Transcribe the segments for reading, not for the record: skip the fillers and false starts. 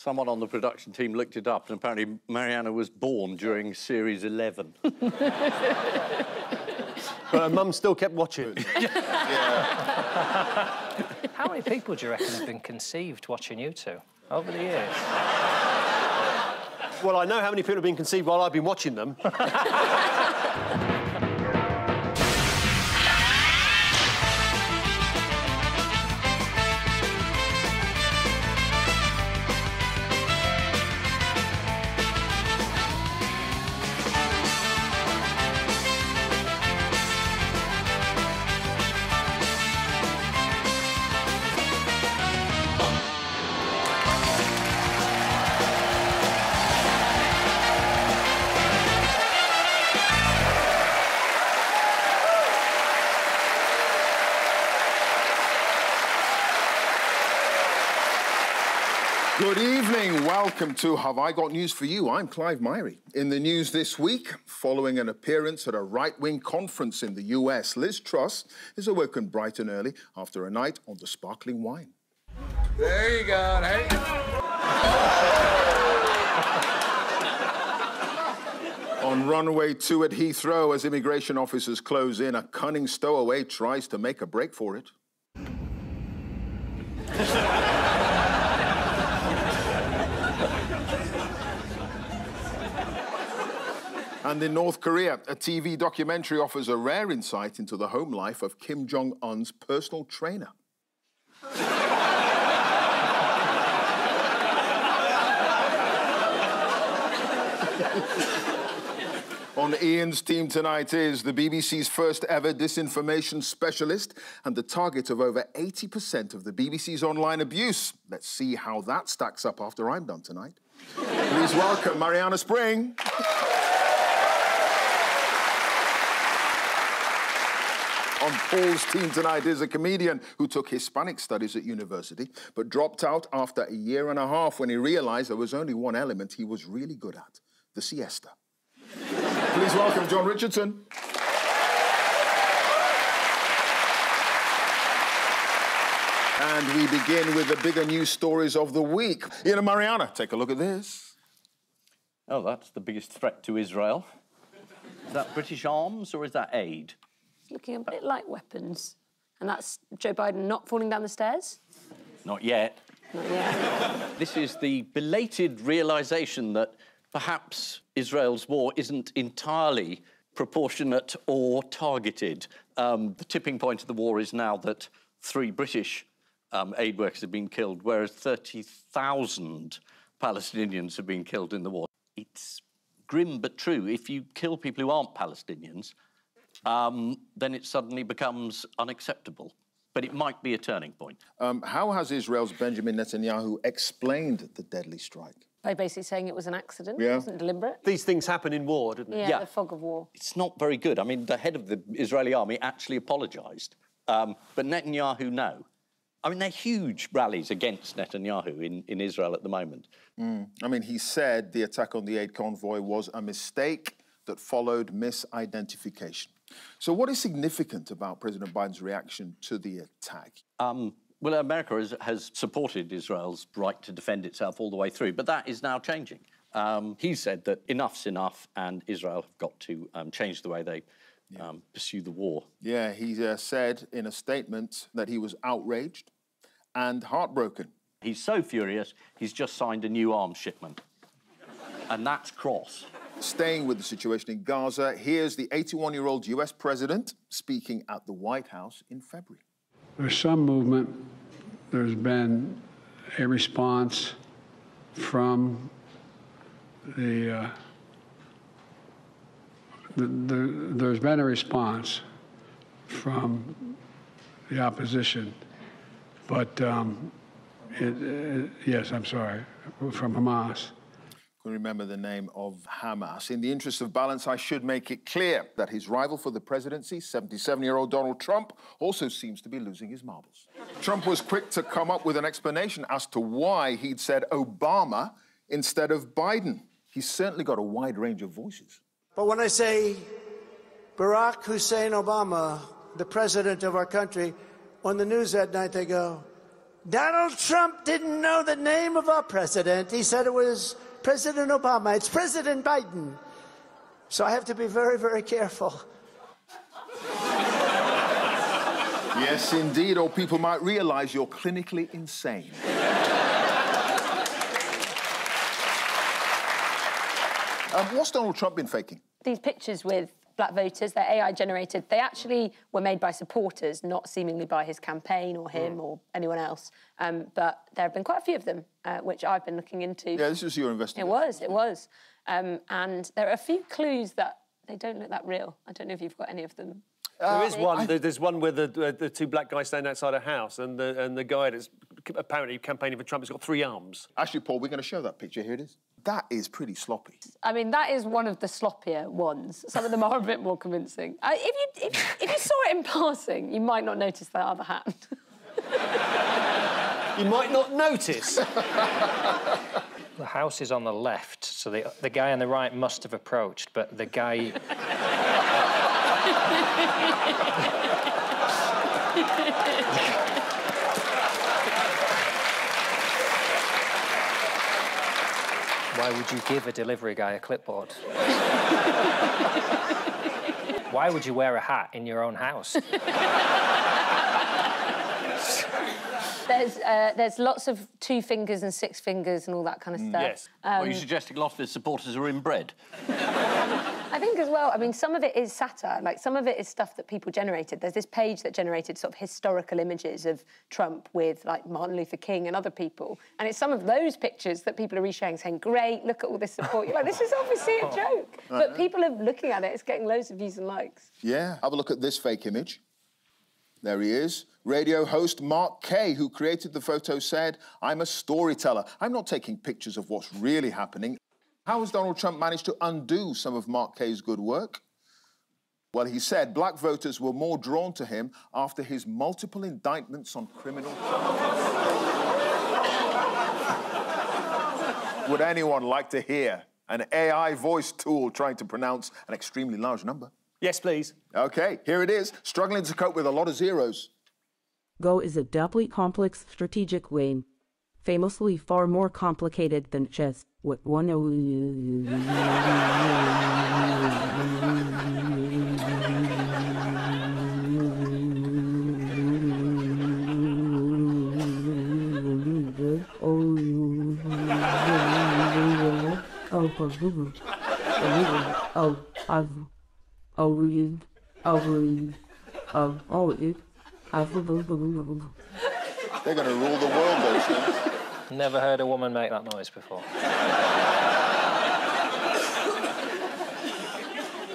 Someone on the production team looked it up, and apparently Marianna was born during Series 11. But her mum still kept watching. How many people do you reckon have been conceived watching you two over the years? Well, I know how many people have been conceived while I've been watching them. Good evening. Welcome to Have I Got News for You? I'm Clive Myrie. In the news this week, following an appearance at a right-wing conference in the US, Liz Truss is awoken bright and early after a night on the sparkling wine. There you go. Hey. On runway 2 at Heathrow, as immigration officers close in, a cunning stowaway tries to make a break for it. And in North Korea, a TV documentary offers a rare insight into the home life of Kim Jong-un's personal trainer. On Ian's team tonight is the BBC's first ever disinformation specialist and the target of over 80% of the BBC's online abuse. Let's see how that stacks up after I'm done tonight. Please welcome Marianna Spring. On Paul's team tonight is a comedian who took Hispanic studies at university, but dropped out after a year and a half when he realised there was only one element he was really good at, the siesta. Please welcome John Richardson. And we begin with the bigger news stories of the week. Ian and Marianna, take a look at this. Oh, that's the biggest threat to Israel. Is that British arms or is that aid? Looking a bit like weapons. And that's Joe Biden not falling down the stairs? Not yet. Not yet. This is the belated realisation that perhaps Israel's war isn't entirely proportionate or targeted. The tipping point of the war is now that 3 British aid workers have been killed, whereas 30,000 Palestinians have been killed in the war. It's grim but true. If you kill people who aren't Palestinians, then it suddenly becomes unacceptable. But it might be a turning point. How has Israel's Benjamin Netanyahu explained the deadly strike? By basically saying it was an accident, it wasn't deliberate. These things happen in war, didn't they? Yeah, the fog of war. It's not very good. I mean, the head of the Israeli army actually apologised. But Netanyahu, no. I mean, there are huge rallies against Netanyahu in Israel at the moment. I mean, he said the attack on the aid convoy was a mistake that followed misidentification. So what is significant about President Biden's reaction to the attack? Well, America has supported Israel's right to defend itself all the way through, but that is now changing. He said that enough's enough and Israel have got to change the way they pursue the war. Yeah, he said in a statement that he was outraged and heartbroken. He's so furious, he's just signed a new arms shipment. And that's cross. Staying with the situation in Gaza, here's the 81-year-old US president speaking at the White House in February. There's some movement. There's been a response from there's been a response from the opposition, but yes, I'm sorry, from Hamas. Can remember the name of Hamas. In the interest of balance, I should make it clear that his rival for the presidency, 77-year-old Donald Trump, also seems to be losing his marbles. Trump was quick to come up with an explanation as to why he'd said Obama instead of Biden. He's certainly got a wide range of voices. But when I say Barack Hussein Obama, the president of our country, on the news that night they go, Donald Trump Trump didn't know the name of our president. He said it was President Obama. It's President Biden. So I have to be very, very careful. Yes, indeed, or people might realise you're clinically insane. What's Donald Trump been faking? These pictures with black voters, they're AI generated. They actually were made by supporters, not seemingly by his campaign or him or anyone else. But there have been quite a few of them, which I've been looking into. Yeah, this was your investigation. It was. And there are a few clues that they don't look that real. I don't know if you've got any of them. There is one. There's one where the two black guys stand outside a house, and the guy that's apparently campaigning for Trump has got 3 arms. Actually, Paul, we're going to show that picture. Here it is. That is pretty sloppy. I mean, that is one of the sloppier ones. Some of them are a bit more convincing. If you saw it in passing, you might not notice that other hand. You might not notice. The house is on the left, so the guy on the right must have approached, but the guy... Why would you give a delivery guy a clipboard? Why would you wear a hat in your own house? There's lots of 2 fingers and 6 fingers and all that kind of stuff. Yes. Well, you're suggesting a lot of his supporters are inbred. I think as well, I mean, some of it is satire. Like, some of it is stuff that people generated. There's this page that generated sort of historical images of Trump with, like, Martin Luther King and other people. And it's some of those pictures that people are resharing, saying, great, look at all this support. You're like, this is obviously a joke. But people are looking at it. It's getting loads of views and likes. Yeah. Have a look at this fake image. There he is. Radio host Mark Kay, who created the photo, said, I'm a storyteller. I'm not taking pictures of what's really happening. How has Donald Trump managed to undo some of Mark Kay's good work? Well, he said black voters were more drawn to him after his multiple indictments on criminal charges. Would anyone like to hear an AI voice tool trying to pronounce an extremely large number? Yes, please. OK, here it is, struggling to cope with a lot of zeros. Go is a doubly complex strategic game, famously far more complicated than chess. What one They're going to rule the world, those things. Never heard a woman make that noise before.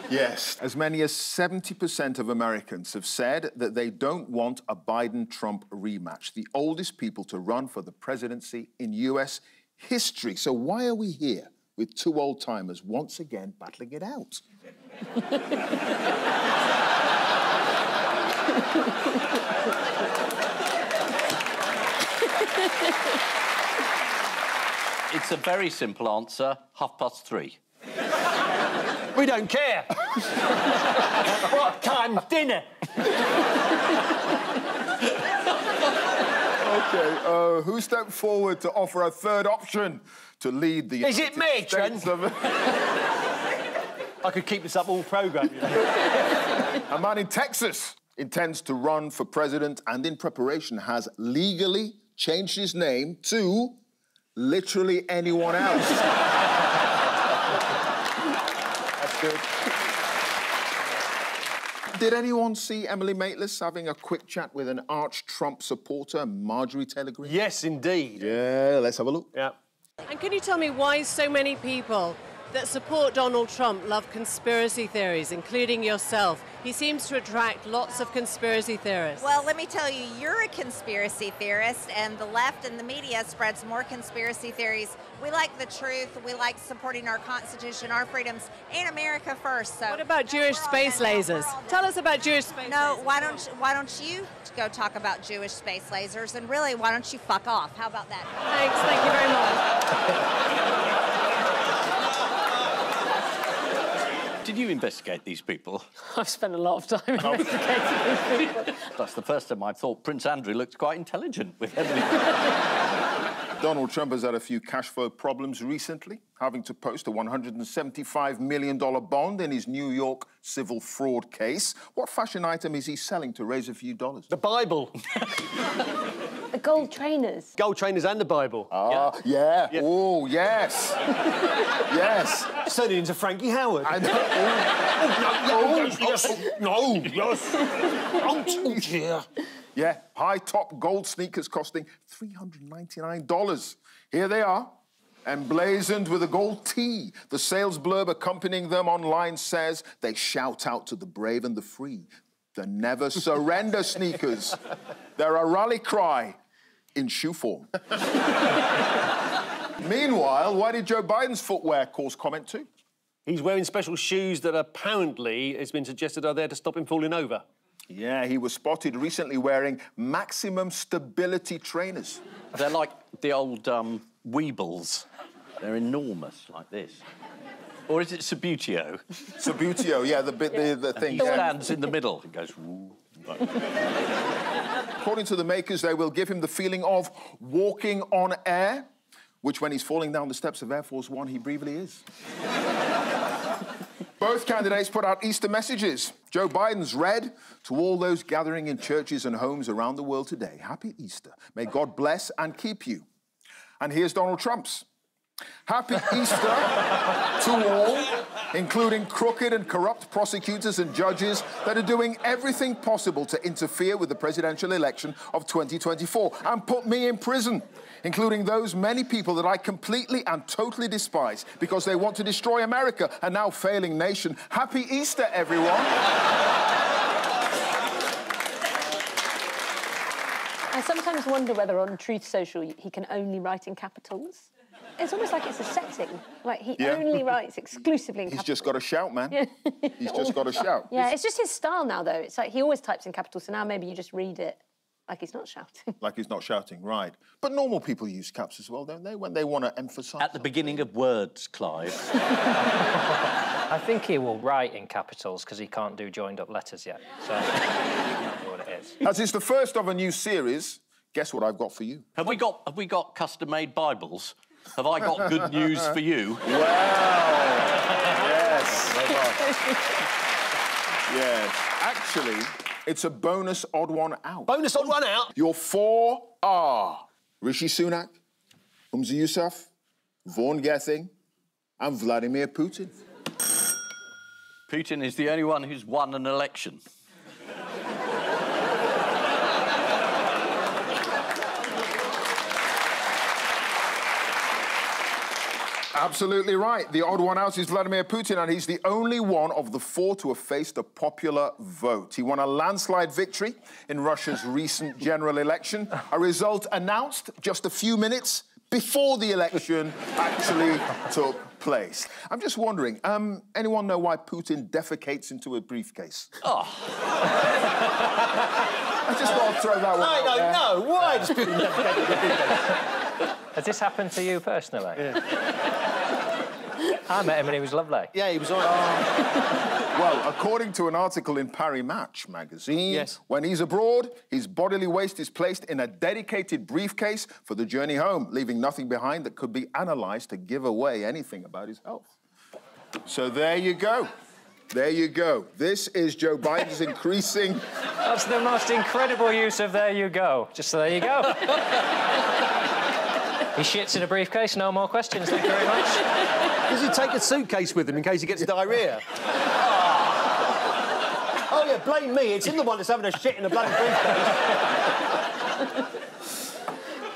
Yes, as many as 70% of Americans have said that they don't want a Biden-Trump rematch, the oldest people to run for the presidency in US history. So why are we here with 2 old-timers once again battling it out? It's a very simple answer, 3:30. We don't care. What time's dinner? OK, who stepped forward to offer a third option to lead the... Is it me, Trent? I could keep this up all programme. You know? A man in Texas intends to run for president and in preparation has legally changed his name to literally anyone else. That's good. Did anyone see Emily Maitlis having a quick chat with an arch-Trump supporter, Marjorie Taylor Greene? Yes, indeed. Yeah, let's have a look. Yeah. And can you tell me why so many people that support Donald Trump love conspiracy theories, including yourself? He seems to attract lots of conspiracy theorists. Well, let me tell you, you're a conspiracy theorist, and the left and the media spreads more conspiracy theories. We like the truth. We like supporting our Constitution, our freedoms, and America first. So what about Jewish space lasers? Tell us about Jewish space lasers. No, why don't you go talk about Jewish space lasers? And really, why don't you fuck off? How about that? Thanks. Thank you very much. Did you investigate these people? I've spent a lot of time investigating these people. That's the first time I thought Prince Andrew looked quite intelligent with Emily. Donald Trump has had a few cash flow problems recently, having to post a $175 million bond in his New York civil fraud case. What fashion item is he selling to raise a few dollars? The Bible. The gold trainers. Gold trainers and the Bible. Ah, yeah. Oh, yes. Yes. Turning into Frankie Howard. I know. Oh, dear. Yeah, high-top gold sneakers costing $399. Here they are, emblazoned with a gold T. The sales blurb accompanying them online says they shout out to the brave and the free. The never surrender sneakers. They're a rally cry in shoe form. Meanwhile, why did Joe Biden's footwear cause comment too? He's wearing special shoes that apparently, it's been suggested, are there to stop him falling over. Yeah, he was spotted recently wearing maximum stability trainers. They're like the old Weebles. They're enormous, like this. Or is it Subutio? Subutio, yeah, the thing. He stands in the middle. It goes... Like... According to the makers, they will give him the feeling of walking on air, which when he's falling down the steps of Air Force One, he briefly is. Both candidates put out Easter messages. Joe Biden's read to all those gathering in churches and homes around the world today. Happy Easter. May God bless and keep you. And here's Donald Trump's. Happy Easter to all, including crooked and corrupt prosecutors and judges that are doing everything possible to interfere with the presidential election of 2024 and put me in prison, including those many people that I completely and totally despise because they want to destroy America, a now failing nation. Happy Easter, everyone. I sometimes wonder whether on Truth Social he can only write in capitals. It's almost like it's a setting. Like, he only writes exclusively in capitals. He's just got to shout, man. Yeah. He's just got to shout. Yeah, it's just his style now, though. It's like he always types in capitals, so now maybe you just read it like he's not shouting. Like he's not shouting, right. But normal people use caps as well, don't they, when they want to emphasise At the beginning of words, Clive. I think he will write in capitals because he can't do joined-up letters yet. So, I don't know what it is. As it's the first of a new series, guess what I've got for you? Have we got custom-made Bibles? Have I got good news for you? Wow! Yes. Yes. Actually, it's a bonus odd one out. Bonus odd one out? Your four are Rishi Sunak, Humza Yousaf, Vaughn Gething, and Vladimir Putin. Putin is the only one who's won an election. Absolutely right. The odd one out is Vladimir Putin, and he's the only one of the four to have faced a popular vote. He won a landslide victory in Russia's recent general election, a result announced just a few minutes before the election actually took place. I'm just wondering, anyone know why Putin defecates into a briefcase? Oh. I just want to throw that one out there. I don't know. Why does Putin defecate into a briefcase? Has this happened to you personally? Yeah. I met him and he was lovely. Yeah, he was all right. Well, according to an article in Paris Match magazine, when he's abroad, his bodily waste is placed in a dedicated briefcase for the journey home, leaving nothing behind that could be analysed to give away anything about his health. So there you go. There you go. This is Joe Biden's increasing... That's the most incredible use of there you go. Just there you go. He shits in a briefcase, no more questions, thank you very much. Does he take a suitcase with him in case he gets diarrhoea? Oh, yeah, blame me. It's him the one that's having a shit in a bloody briefcase.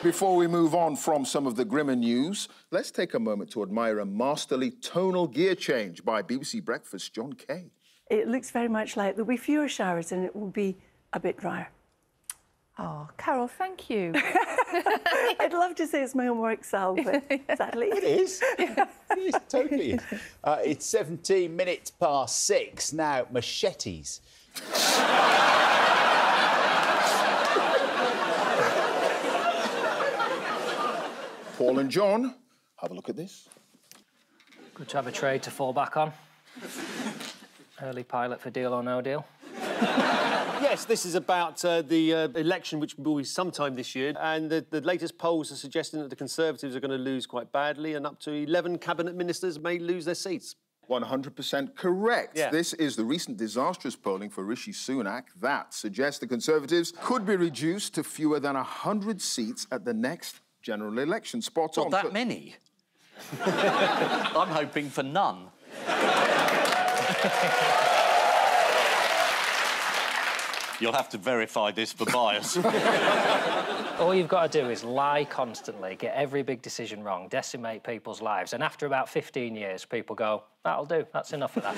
Before we move on from some of the grimmer news, let's take a moment to admire a masterly tonal gear change by BBC Breakfast's John Kay. It looks very much like there'll be fewer showers and it will be a bit drier. Oh, Carol, thank you. I'd love to say it's my homework, Sal, but sadly... It is. It is, totally is. It's 17 minutes past 6. Now, machetes. Paul and John, have a look at this. Good to have a trade to fall back on. Early pilot for Deal or No Deal. Yes, this is about the election, which will be sometime this year, and the latest polls are suggesting that the Conservatives are going to lose quite badly, and up to 11 cabinet ministers may lose their seats. 100% correct. Yeah. This is the recent disastrous polling for Rishi Sunak that suggests the Conservatives could be reduced to fewer than 100 seats at the next general election. Spot on. Not that many. I'm hoping for none. You'll have to verify this for bias. All you've got to do is lie constantly, get every big decision wrong, decimate people's lives, and after about 15 years, people go, that'll do, that's enough of that.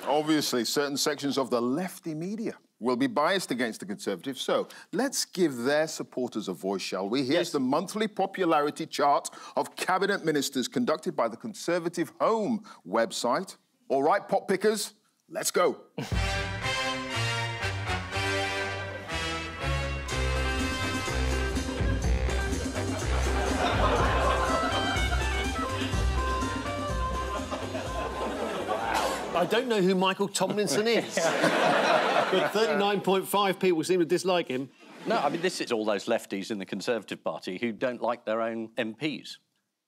Obviously, certain sections of the lefty media will be biased against the Conservatives, so let's give their supporters a voice, shall we? Here's the monthly popularity chart of cabinet ministers conducted by the Conservative Home website. All right, pot pickers, let's go. I don't know who Michael Tomlinson is, but 39.5 people seem to dislike him. No, I mean, this is all those lefties in the Conservative Party who don't like their own MPs.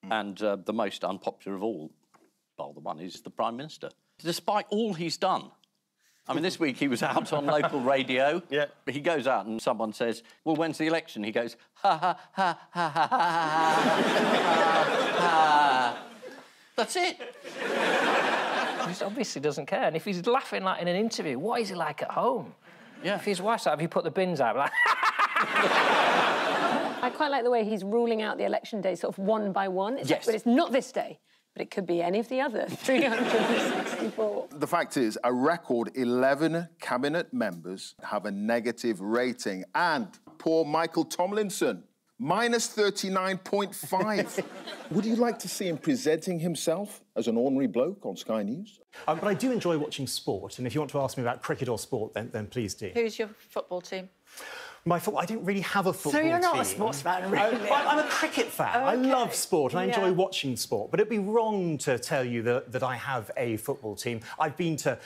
And the most unpopular of all, well, the one is the Prime Minister. Despite all he's done. I mean, this week he was out on local radio. Yeah. He goes out and someone says, well, when's the election? He goes, ha, ha, ha, ha, ha, ha, ha, ha. That's it. He just obviously doesn't care. And if he's laughing like in an interview, what is he like at home? Yeah. If his wife's out, if he put the bins out, like... I quite like the way he's ruling out the election day sort of one by one. It's Yes. But it's not this day, but it could be any of the other 364. The fact is, a record 11 cabinet members have a negative rating, and poor Michael Tomlinson, minus 39.5. Would you like to see him presenting himself as an ordinary bloke on Sky News? But I do enjoy watching sport, and if you want to ask me about cricket or sport, then please do. Who's your football team? My football, I don't really have a football team. So you're not a sports fan, really? I'm a cricket fan. Okay. I love sport and I enjoy Yeah. watching sport. But it'd be wrong to tell you that I have a football team. I've been to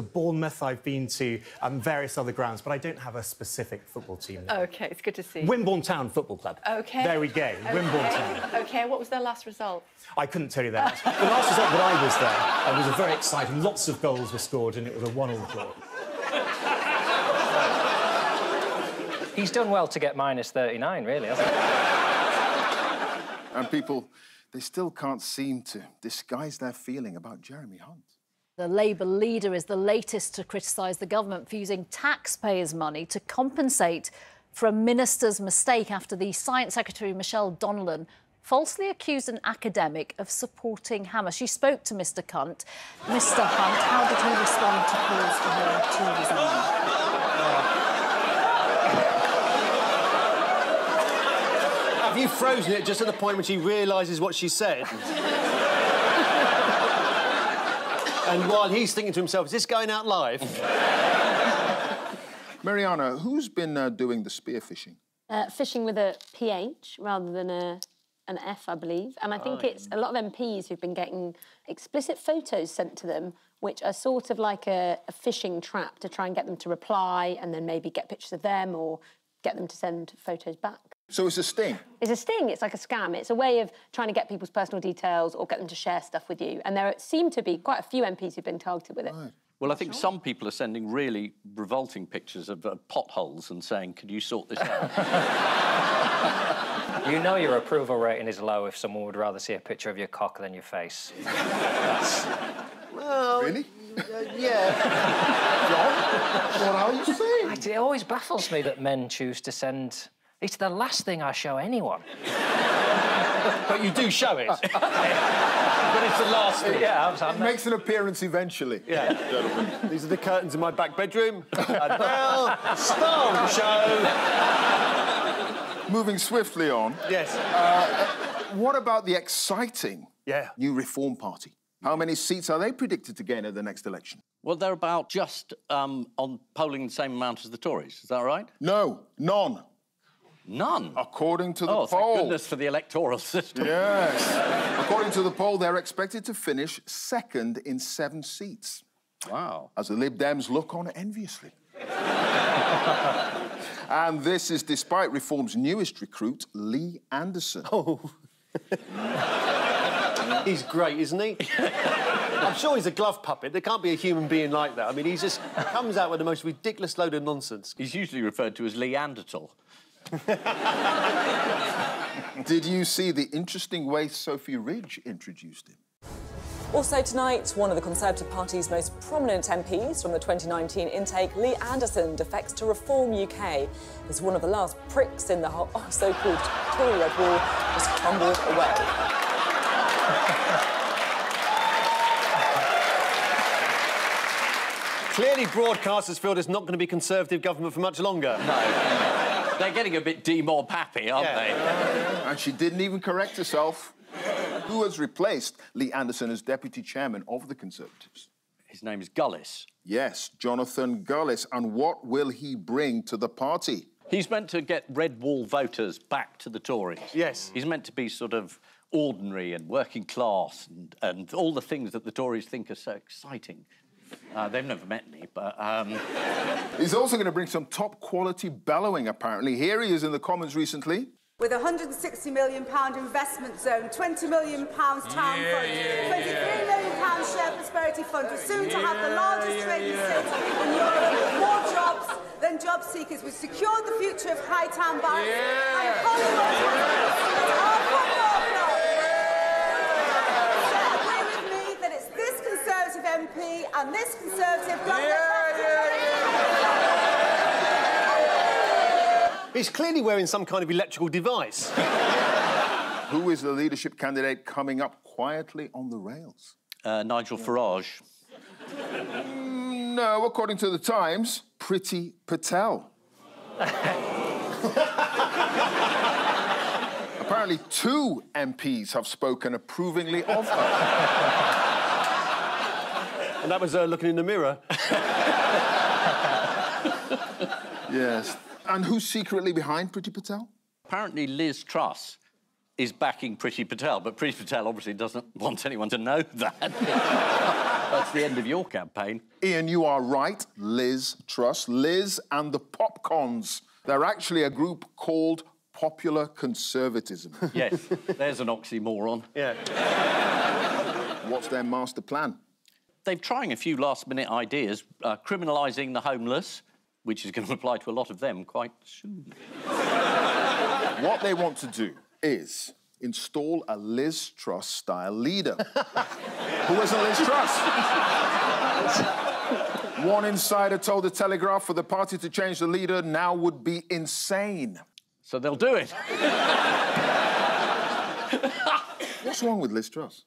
Bournemouth, I've been to various other grounds, but I don't have a specific football team. No. OK, it's good to see. Wimborne Town Football Club. OK. There we go, Okay. Wimborne Town. OK, what was their last result? I couldn't tell you that. The last result that I was there was very exciting. Lots of goals were scored and it was a 1-1 draw. He's done well to get minus 39, really, hasn't he? And people, they still can't seem to disguise their feeling about Jeremy Hunt. The Labour leader is the latest to criticise the government for using taxpayers' money to compensate for a minister's mistake after the Science Secretary, Michelle Donnellan, falsely accused an academic of supporting Hamas. She spoke to Mr Hunt. Mr Hunt, how did he respond to calls for her to resign? Have you frozen it just at the point when she realises what she said? And while he's thinking to himself, is this going out live? Marianna, who's been doing the spear fishing? Fishing with a PH rather than an F, I believe. And I think it's a lot of MPs who've been getting explicit photos sent to them, which are sort of like a fishing trap to try and get them to reply and then maybe get pictures of them or get them to send photos back. So it's a sting? It's a sting. It's like a scam. It's a way of trying to get people's personal details or get them to share stuff with you. And there seem to be quite a few MPs who've been targeted with it. Right. Well, I think some people are sending really revolting pictures of potholes and saying, could you sort this out? You know your approval rating is low if someone would rather see a picture of your cock than your face. Well, really? Yeah. John, what are you saying? It always baffles me that men choose to send... It's the last thing I show anyone. But you do show it. But it's the last thing. Yeah, It makes an appearance eventually. Yeah. Gentlemen. These are the curtains in my back bedroom. And now, Stone Show. Moving swiftly on. Yes. What about the exciting new Reform Party? How many seats are they predicted to gain at the next election? Well, they're about just on polling the same amount as the Tories. Is that right? No, none. None? According to the poll. poll. Thank goodness for the electoral system. Yes. According to the poll, they're expected to finish second in 7 seats. Wow. As the Lib Dems look on enviously. And this is despite Reform's newest recruit, Lee Anderson. Oh. He's great, isn't he? I'm sure he's a glove puppet. There can't be a human being like that. I mean, he just comes out with the most ridiculous load of nonsense. He's usually referred to as Leanderthal. Did you see the interesting way Sophie Ridge introduced him? Also tonight, one of the Conservative Party's most prominent MPs from the 2019 intake, Lee Anderson, defects to Reform UK as one of the last pricks in the so-called Tory Red Wall was crumbled away. Clearly, broadcasters feel there's not going to be Conservative government for much longer. No. They're getting a bit pappy, aren't they? And she didn't even correct herself. Who has replaced Lee Anderson as Deputy Chairman of the Conservatives? His name is Gullis. Yes, Jonathan Gullis. And what will he bring to the party? He's meant to get Red Wall voters back to the Tories. Yes. He's meant to be sort of ordinary and working class and all the things that the Tories think are so exciting. They've never met me, but... He's also going to bring some top-quality bellowing, apparently. Here he is in the Commons recently. With a £160 million investment zone, £20 million town fund, £23 million share prosperity fund, we're soon to have the largest trading state in Europe, more jobs than job seekers. We've secured the future of Hightown Bank and Hollywood. Agree with me that it's this Conservative MP and this Conservative government. He's clearly wearing some kind of electrical device. Who is the leadership candidate coming up quietly on the rails? Nigel Farage. No, according to the Times, Priti Patel. Apparently 2 MPs have spoken approvingly of her. And that was looking in the mirror. Yes. And who's secretly behind Priti Patel? Apparently Liz Truss is backing Priti Patel, but Priti Patel obviously doesn't want anyone to know that. That's the end of your campaign. Ian, you are right. Liz Truss. Liz and the Popcons. They're actually a group called Popular Conservatism. Yes, there's an oxymoron. Yeah. What's their master plan? They're trying a few last-minute ideas, criminalising the homeless, which is going to apply to a lot of them quite soon. What they want to do is install a Liz Truss-style leader. Who isn't Liz Truss? One insider told The Telegraph for the party to change the leader now would be insane. So they'll do it. What's wrong with Liz Truss?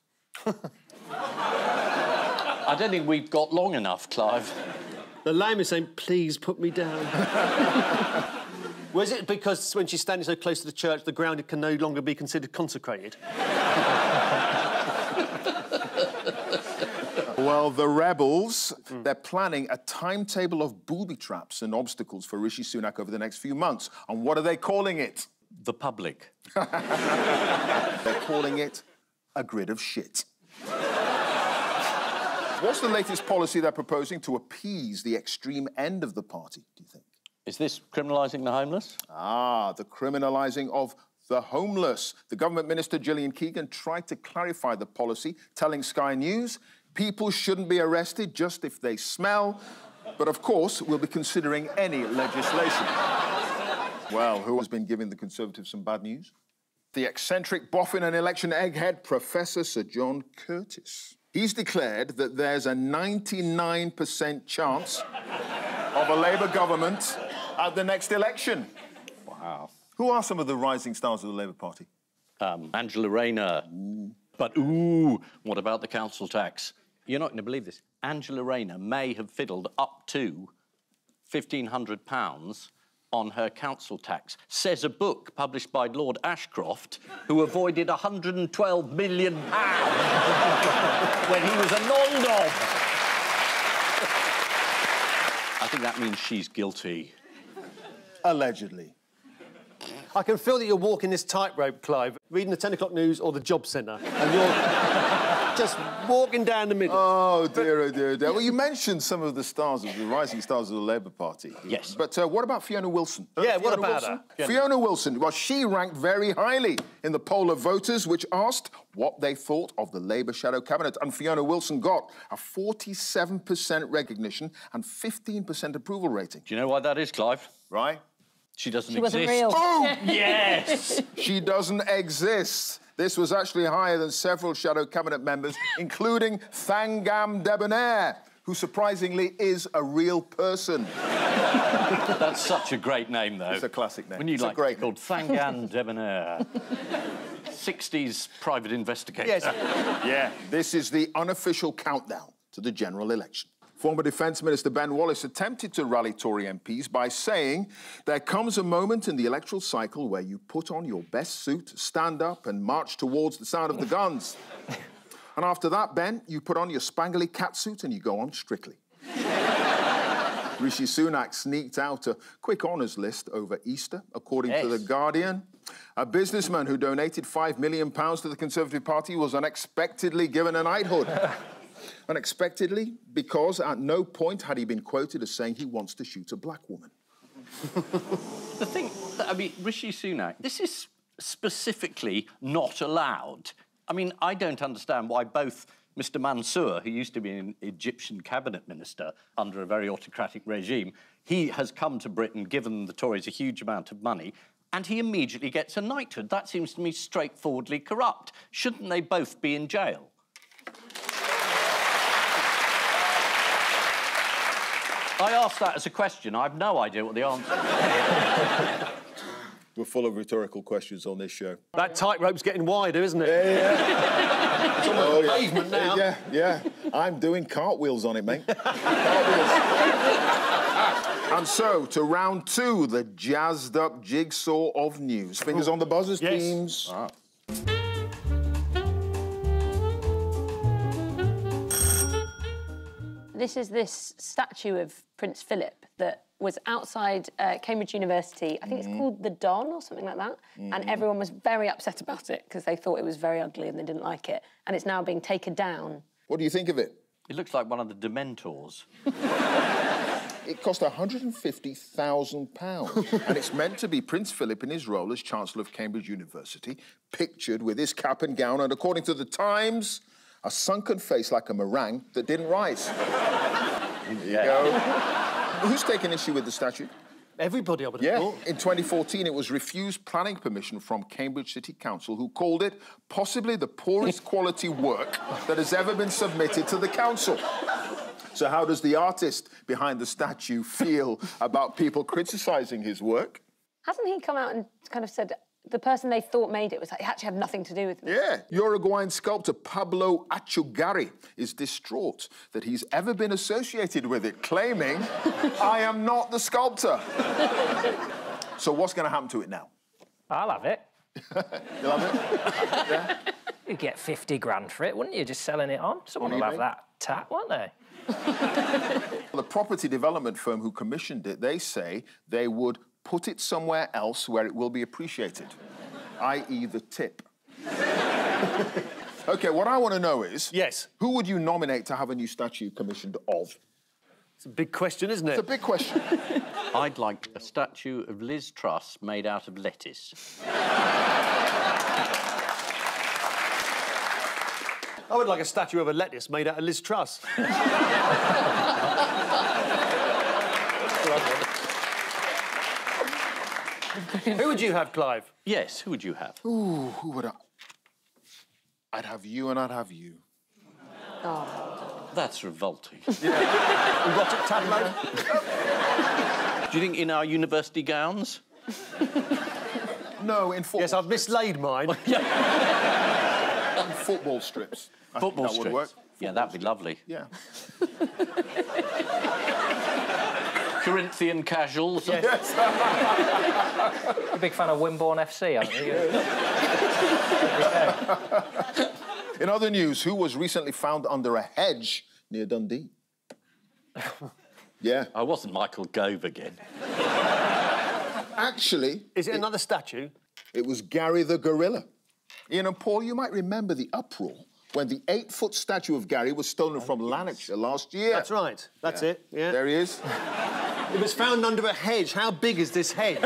I don't think we've got long enough, Clive. The lamb is saying, please put me down. Was it because when she's standing so close to the church, the ground can no longer be considered consecrated? Well, the rebels, they're planning a timetable of booby traps and obstacles for Rishi Sunak over the next few months. And what are they calling it? The public. They're calling it a grid of shit. What's the latest policy they're proposing to appease the extreme end of the party, do you think? Is this criminalising the homeless? Ah, the criminalising of the homeless. The government minister, Gillian Keegan, tried to clarify the policy, telling Sky News people shouldn't be arrested just if they smell. But, of course, we'll be considering any legislation. Well, who has been giving the Conservatives some bad news? The eccentric boffin and election egghead, Professor Sir John Curtis. He's declared that there's a 99% chance of a Labour government at the next election. Wow. Who are some of the rising stars of the Labour Party? Angela Rayner. But, what about the council tax? You're not going to believe this. Angela Rayner may have fiddled up to £1,500 on her council tax, says a book published by Lord Ashcroft, who avoided £112 million when he was a non-dom. I think that means she's guilty. Allegedly. I can feel that you're walking this tightrope, Clive, reading the 10 o'clock news or the job centre, and you're just walking down the middle. Oh, dear, oh, dear, oh, dear. Well, you mentioned some of the stars, of the rising stars of the Labour Party. Yes. But what about Fiona Wilson? Yeah, what about her? Fiona Wilson, well, she ranked very highly in the poll of voters, which asked what they thought of the Labour shadow cabinet. And Fiona Wilson got a 47% recognition and 15% approval rating. Do you know why that is, Clive? Right? She doesn't She exist. wasn't real. Oh! Yes! She doesn't exist. This was actually higher than several shadow cabinet members, including Thangam Debonair, who surprisingly is a real person. That's such a great name, though. It's a classic name. When you it's like a great called Thangam Debonair. 60s private investigator. Yes. Yeah, this is the unofficial countdown to the general election. Former Defence Minister Ben Wallace attempted to rally Tory MPs by saying there comes a moment in the electoral cycle where you put on your best suit, stand up and march towards the sound of the guns. And after that, Ben, you put on your spangly catsuit and you go on Strictly. Rishi Sunak sneaked out a quick honours list over Easter, according to The Guardian. A businessman who donated £5 million to the Conservative Party was unexpectedly given a knighthood. Unexpectedly, because at no point had he been quoted as saying he wants to shoot a black woman. The thing, I mean, Rishi Sunak, this is specifically not allowed. I mean, I don't understand why both Mr. Mansour, who used to be an Egyptian cabinet minister under a very autocratic regime, he has come to Britain, given the Tories a huge amount of money, and he immediately gets a knighthood. That seems to me straightforwardly corrupt. Shouldn't they both be in jail? I asked that as a question. I have no idea what the answer is. We're full of rhetorical questions on this show. That tightrope's getting wider, isn't it? Yeah. It's on the pavement now. Yeah, yeah. I'm doing cartwheels on it, mate. Cartwheels. And so, to round two, the jazzed-up jigsaw of news. Fingers on the buzzers, teams. Ah. This is this statue of Prince Philip that was outside Cambridge University. I think it's called the Don or something like that. And everyone was very upset about it because they thought it was very ugly and they didn't like it. And it's now being taken down. What do you think of it? It looks like one of the Dementors. It cost £150,000. And it's meant to be Prince Philip in his role as Chancellor of Cambridge University, pictured with his cap and gown, and according to The Times, a sunken face like a meringue that didn't rise. Who's taking issue with the statue? Everybody, I would have thought. In 2014, it was refused planning permission from Cambridge City Council, who called it possibly the poorest quality work that has ever been submitted to the council. So how does the artist behind the statue feel about people criticising his work? Hasn't he come out and kind of said the person they thought made it was like, it actually had nothing to do with me? Yeah. Uruguayan sculptor Pablo Achugari is distraught that he's ever been associated with it, claiming, I am not the sculptor. So what's going to happen to it now? I'll have it. You'll have it? Yeah. You'd get 50 grand for it, wouldn't you, just selling it on? Someone will have that tat, won't they? The property development firm who commissioned it, they say they would put it somewhere else where it will be appreciated, i.e. the tip. OK, what I want to know is... Yes. Who would you nominate to have a new statue commissioned of? It's a big question, isn't it? It's a big question. I'd like a statue of Liz Truss made out of lettuce. I would like a statue of a lettuce made out of Liz Truss. Who would you have, Clive? Yes, who would you have? Ooh, who would I... I'd have you and I'd have you. Oh. That's revolting. Erotic tableau? Do you think in our university gowns? No, in football. Yes, I've mislaid mine. Football strips. Football strips? Would work. Yeah, that'd be lovely. Yeah. Corinthian casuals. Yes. You're a big fan of Wimborne FC, aren't you? In other news, who was recently found under a hedge near Dundee? Yeah. I wasn't Michael Gove again. Actually... Is it another statue? It was Gary the gorilla. Ian and Paul, you might remember the uproar when the 8-foot statue of Gary was stolen from Lanarkshire last year. That's right. That's it, yeah. There he is. It was found under a hedge. How big is this hedge?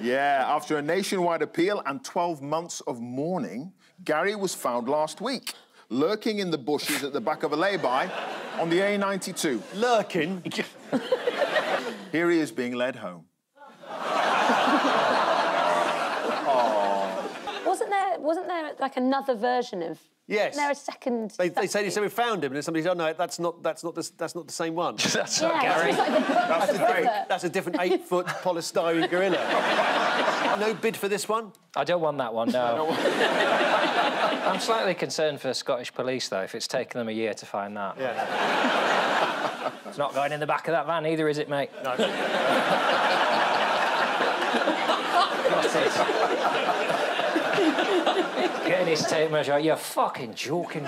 Yeah, after a nationwide appeal and 12 months of mourning, Gary was found last week, lurking in the bushes at the back of a lay-by on the A92. Lurking? Here he is being led home. Wasn't there like another version of? Yes. Wasn't there a second? They said we found him, and somebody said, "Oh no, that's not the same one." That's not Gary. That's a different 8-foot polystyrene gorilla. No bid for this one? I don't want that one, no. I'm slightly concerned for Scottish police, though, if it's taken them a year to find that. Yeah. It's not going in the back of that van either, is it, mate? No. Getting his tape measure out, you're fucking joking.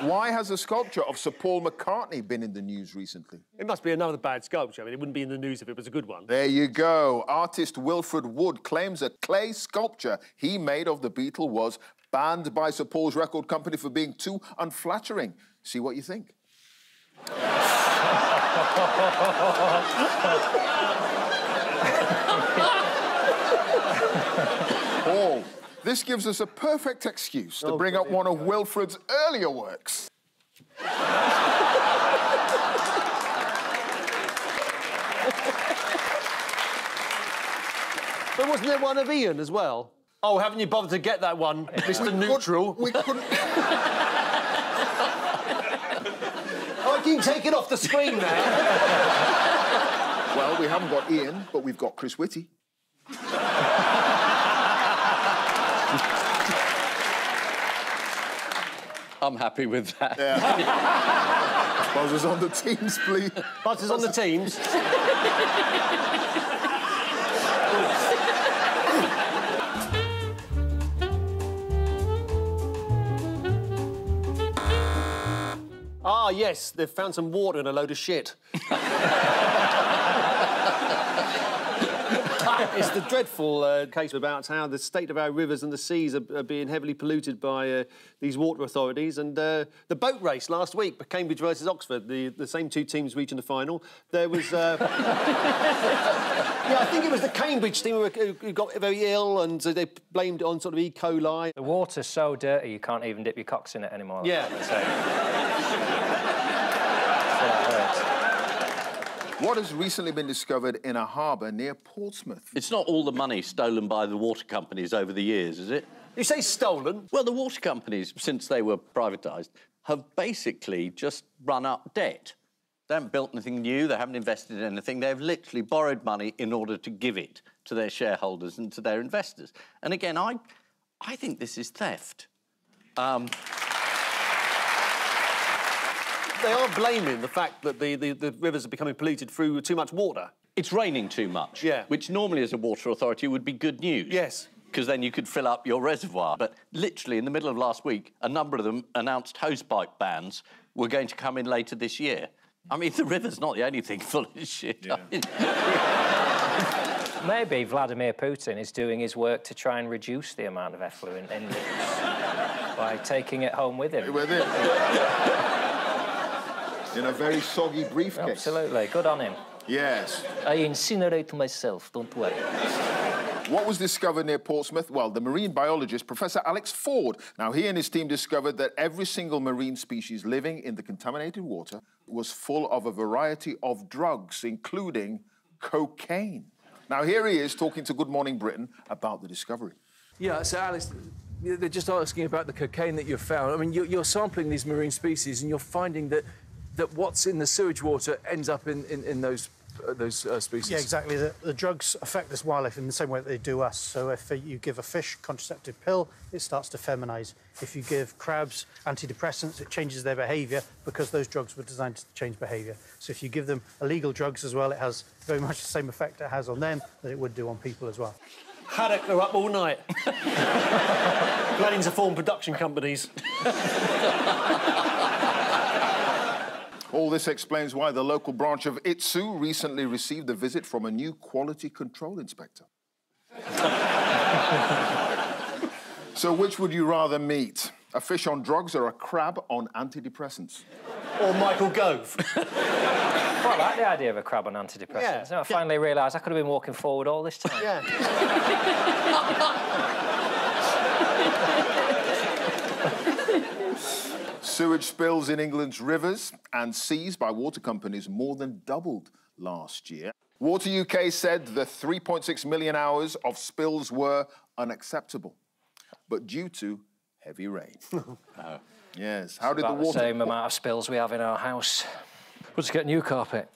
Why has a sculpture of Sir Paul McCartney been in the news recently? It must be another bad sculpture. I mean, it wouldn't be in the news if it was a good one. There you go. Artist Wilfred Wood claims a clay sculpture he made of the Beatle was banned by Sir Paul's record company for being too unflattering. See what you think. Paul, this gives us a perfect excuse to bring up one of Wilfred's earlier works. But wasn't there one of Ian as well? Oh, haven't you bothered to get that one, Mr. Neutral? We couldn't... Oh, I can take it off the screen now. Well, we haven't got Ian, but we've got Chris Whitty. I'm happy with that. Yeah. Buzzers on the teams, please. Buzzers on the teams. Ah, yes, they've found some water in a load of shit. It's the dreadful case about how the state of our rivers and the seas are being heavily polluted by these water authorities. And the boat race last week, Cambridge versus Oxford, the same two teams reaching the final. There was... Yeah, I think it was the Cambridge team who got very ill, and they blamed it on sort of E. coli. The water's so dirty you can't even dip your cocks in it anymore. Yeah. What has recently been discovered in a harbour near Portsmouth? It's not all the money stolen by the water companies over the years, is it? You say stolen? Well, the water companies, since they were privatised, have basically just run up debt. They haven't built anything new, they haven't invested in anything, they've literally borrowed money in order to give it to their shareholders and to their investors. And again, I think this is theft. They are blaming the fact that the rivers are becoming polluted through too much water. It's raining too much, yeah. Which normally as a water authority would be good news. Yes. Because then you could fill up your reservoir. But literally in the middle of last week, a number of them announced hosepipe bans were going to come in later this year. I mean, the river's not the only thing full of shit. Yeah. Maybe Vladimir Putin is doing his work to try and reduce the amount of effluent in rivers by taking it home with him. With it. In a very soggy briefcase. Absolutely, good on him. Yes. I incinerate myself, don't worry. What was discovered near Portsmouth? Well, the marine biologist, Professor Alex Ford. Now, he and his team discovered that every single marine species living in the contaminated water was full of a variety of drugs, including cocaine. Now, here he is talking to Good Morning Britain about the discovery. Yeah, so, Alex, they're just asking about the cocaine that you've found. I mean, you're sampling these marine species and you're finding that what's in the sewage water ends up in those species. Yeah, exactly. The drugs affect this wildlife in the same way that they do us. So if you give a fish a contraceptive pill, it starts to feminise. If you give crabs antidepressants, it changes their behaviour because those drugs were designed to change behaviour. So if you give them illegal drugs as well, it has very much the same effect it has on them that it would do on people as well. Haddock are up all night. Planning to form production companies. All this explains why the local branch of ITSU recently received a visit from a new quality control inspector. So which would you rather meet? A fish on drugs or a crab on antidepressants? Or Michael Gove. Quite like the idea of a crab on antidepressants. Yeah. I finally realised I could have been walking forward all this time. Yeah. Sewage spills in England's rivers and seas by water companies more than doubled last year. Water UK said the 3.6 million hours of spills were unacceptable, but due to heavy rain. Yes, how did the water... the same amount of spills we have in our house. We'll just get new carpet.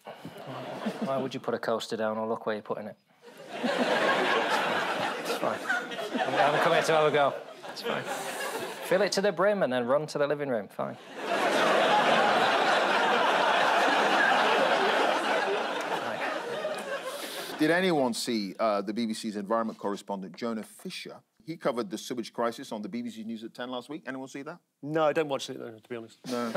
Why would you put a coaster down or look where you're putting it? It's fine. I haven't come here to have a go. It's fine. Fill it to the brim and then run to the living room. Fine. Did anyone see the BBC's environment correspondent, Jonah Fisher? He covered the sewage crisis on the BBC News at 10 last week. Anyone see that? No, I don't watch it, though, to be honest. No.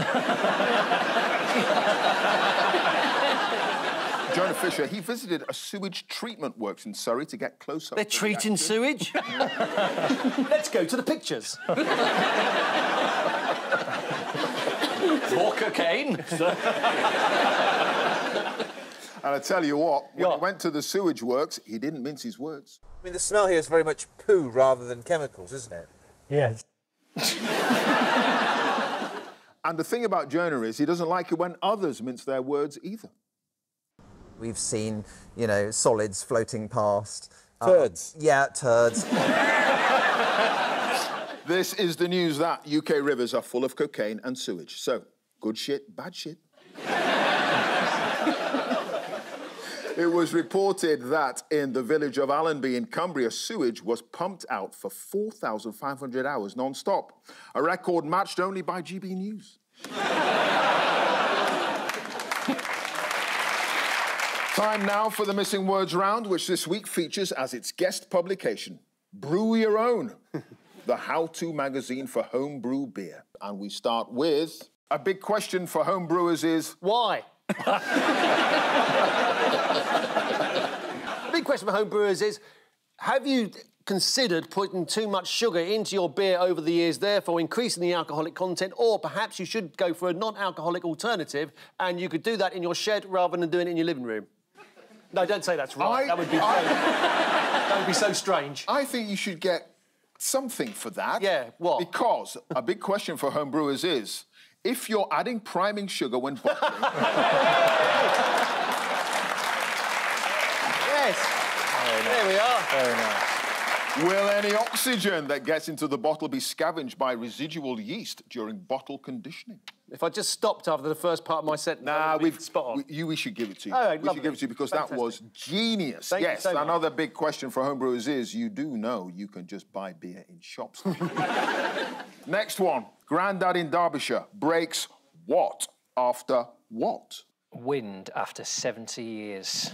Jonah Fisher, he visited a sewage treatment works in Surrey to get closer. They're treating sewage? Let's go to the pictures. More cocaine. And I tell you what, when he went to the sewage works, he didn't mince his words. I mean, the smell here is very much poo rather than chemicals, isn't it? Yes. And the thing about Jonah is he doesn't like it when others mince their words either. We've seen, you know, solids floating past. Turds. Yeah, turds. This is the news that UK rivers are full of cocaine and sewage. So, good shit, bad shit. It was reported that in the village of Allenby in Cumbria, sewage was pumped out for 4,500 hours non-stop, a record matched only by GB News. Time now for the Missing Words round, which this week features as its guest publication, Brew Your Own, the how-to magazine for home brew beer. And we start with a big question for home brewers is... Why? The big question for home brewers is, have you considered putting too much sugar into your beer over the years, therefore increasing the alcoholic content, or perhaps you should go for a non-alcoholic alternative and you could do that in your shed rather than doing it in your living room? No, don't say that's right. That would be so strange. I think you should get something for that. Yeah, what? Because a big question for home brewers is, if you're adding priming sugar when bottling... Yes. There we are. Very nice. Will any oxygen that gets into the bottle be scavenged by residual yeast during bottle conditioning? If I just stopped after the first part of my sentence, nah, spot on. We should give it to you. Oh, we should give it to you because that was genius. Thank you so much. Another big question for homebrewers is, you do know you can just buy beer in shops. Next one. Grandad in Derbyshire breaks what after what? Wind after 70 years.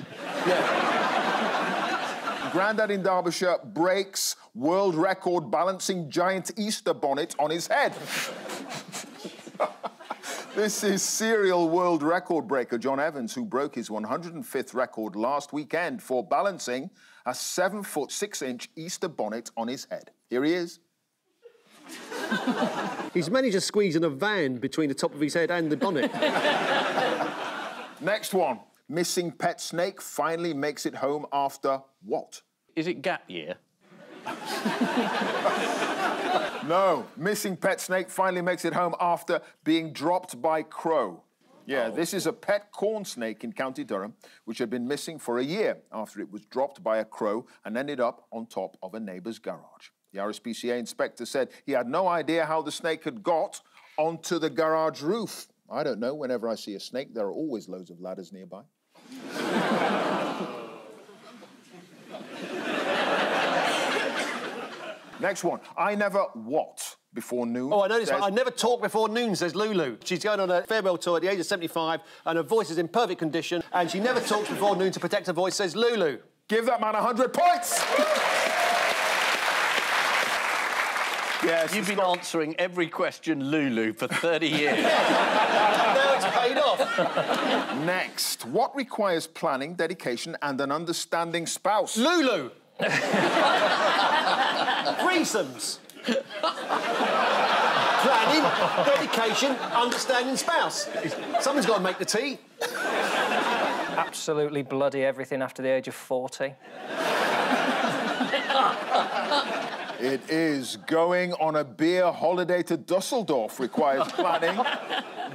Grandad in Derbyshire breaks world record balancing giant Easter bonnet on his head. This is serial world record breaker John Evans, who broke his 105th record last weekend for balancing a 7'6" Easter bonnet on his head. Here he is. He's managed to squeeze in a van between the top of his head and the bonnet. Next one. Missing pet snake finally makes it home after what? Is it gap year? No. Missing pet snake finally makes it home after being dropped by crow. Yeah, This is a pet corn snake in County Durham, which had been missing for a year after it was dropped by a crow and ended up on top of a neighbour's garage. The RSPCA inspector said he had no idea how the snake had got onto the garage roof. I don't know. Whenever I see a snake, there are always loads of ladders nearby. Next one. I never what before noon? Oh, I know this one. I never talk before noon, says Lulu. She's going on a farewell tour at the age of 75 and her voice is in perfect condition and she never talks before noon to protect her voice, says Lulu. Give that man 100 points! Yes. You've been answering every question Lulu for 30 years. Now it's paid off. Next, what requires planning, dedication, and an understanding spouse? Lulu. Threesomes. Planning, dedication, understanding spouse. Someone's got to make the tea. Absolutely bloody everything after the age of 40. It is going on a beer holiday to Dusseldorf requires planning,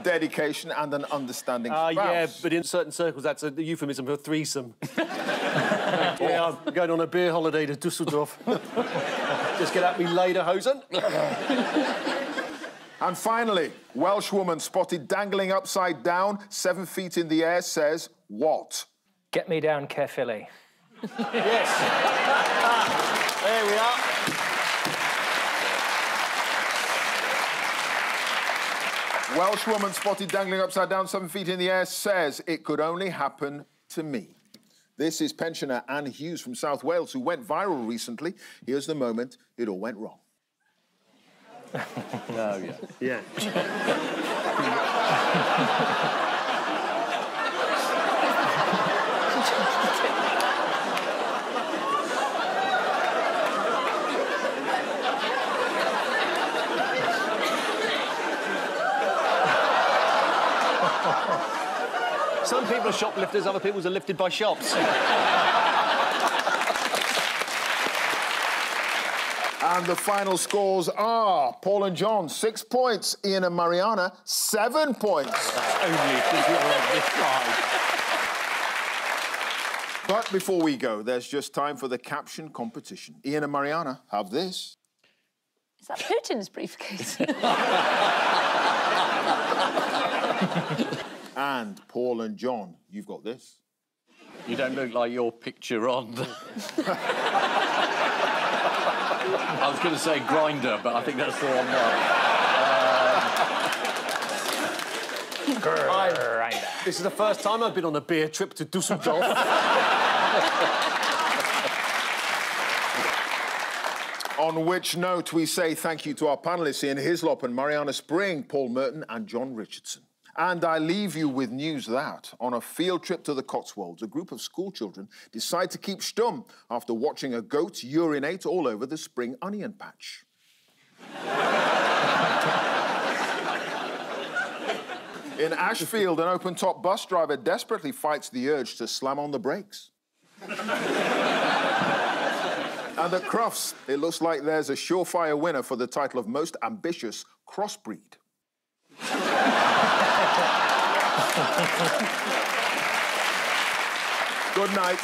dedication, and an understanding spouse. Yeah, but in certain circles, that's a euphemism for threesome. Yeah, I'm going on a beer holiday to Dusseldorf. Just get at me later, Hosen. And finally, Welsh woman spotted dangling upside down, 7 feet in the air, says what? Get me down carefully. Yes. There we are. Welsh woman spotted dangling upside down, 7 feet in the air, says it could only happen to me. This is pensioner Anne Hughes from South Wales, who went viral recently. Here's the moment it all went wrong. Oh, yeah. Yeah. Some people are shoplifters, other people are lifted by shops. And the final scores are Paul and John, 6 points. Ian and Marianna, 7 points. Only because you're on this side. But before we go, there's just time for the caption competition. Ian and Marianna have this. Is that Putin's briefcase? And Paul and John, you've got this. You don't look like your picture on. I was going to say Grinder, but I think that's the wrong one. This is the first time I've been on a beer trip to Dusseldorf. On which note, we say thank you to our panellists Ian Hislop and Marianna Spring, Paul Merton and John Richardson. And I leave you with news that, on a field trip to the Cotswolds, a group of schoolchildren decide to keep stum after watching a goat urinate all over the spring onion patch. In Ashfield, an open-top bus driver desperately fights the urge to slam on the brakes. And at Crufts, it looks like there's a surefire winner for the title of most ambitious crossbreed. Good night.